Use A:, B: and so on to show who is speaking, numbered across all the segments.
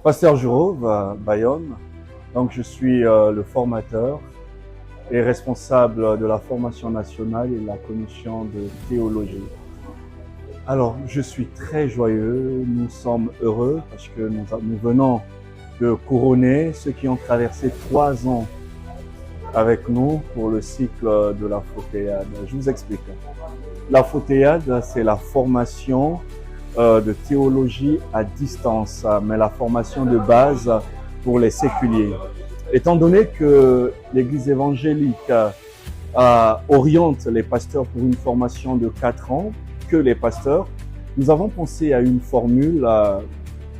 A: Pasteur Jurov, Bayonne. Donc, je suis le formateur et responsable de la formation nationale et de la commission de théologie. Alors, je suis très joyeux, nous sommes heureux parce que nous venons de couronner ceux qui ont traversé 3 ans avec nous pour le cycle de la Fautéade. Je vous explique. La Fautéade, c'est la formation de théologie à distance, mais la formation de base pour les séculiers. Étant donné que l'Église évangélique oriente les pasteurs pour une formation de 4 ans, que les pasteurs, nous avons pensé à une formule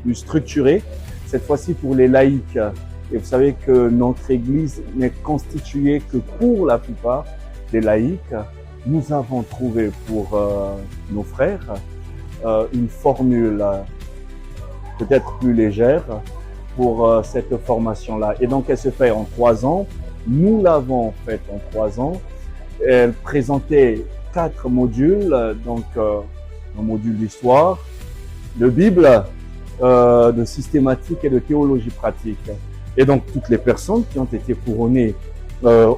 A: plus structurée, cette fois-ci pour les laïcs. Et vous savez que notre Église n'est constituée que pour la plupart des laïcs. Nous avons trouvé pour nos frères une formule peut-être plus légère pour cette formation-là. Et donc, elle se fait en 3 ans. Nous l'avons faite en 3 ans. Elle présentait 4 modules, donc un module d'histoire, de Bible, de systématique et de théologie pratique. Et donc, toutes les personnes qui ont été couronnées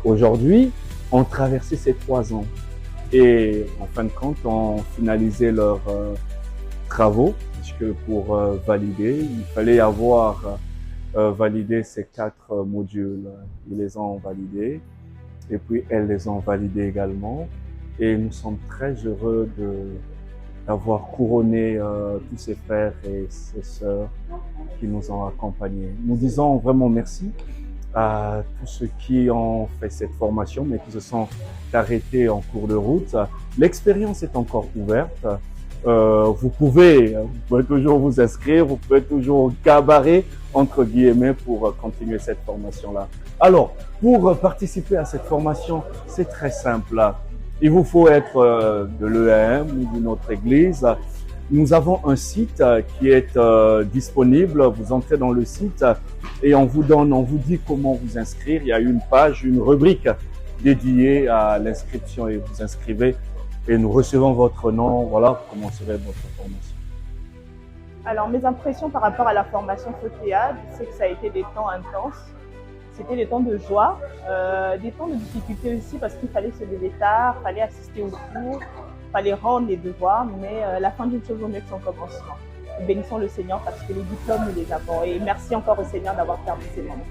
A: aujourd'hui ont traversé ces 3 ans. Et en fin de compte, ont finalisé leurs travaux, puisque pour valider, il fallait avoir validé ces 4 modules. Ils les ont validés, et puis elles les ont validés également. Et nous sommes très heureux d'avoir couronné tous ces frères et ces sœurs qui nous ont accompagnés. Nous disons vraiment merci à tous ceux qui ont fait cette formation, mais qui se sont arrêtés en cours de route. L'expérience est encore ouverte. Vous pouvez toujours vous inscrire, vous pouvez toujours gabarer, entre guillemets, pour continuer cette formation-là. Alors, pour participer à cette formation, c'est très simple. Il vous faut être de l'EAM ou d'une autre église. Nous avons un site qui est disponible. Vous entrez dans le site et on vous dit comment vous inscrire. Il y a une page, une rubrique dédiée à l'inscription et vous inscrivez et nous recevons votre nom. Voilà, vous commencerez votre formation.
B: Alors, mes impressions par rapport à la formation Fautéade, c'est que ça a été des temps intenses. C'était des temps de joie, des temps de difficulté aussi parce qu'il fallait se lever tard, il fallait assister aux cours, il fallait rendre les devoirs, mais la fin d'une chose vaut mieux que son commencement. Bénissons le Seigneur parce que les diplômes, nous les avons. Et merci encore au Seigneur d'avoir permis ces moments.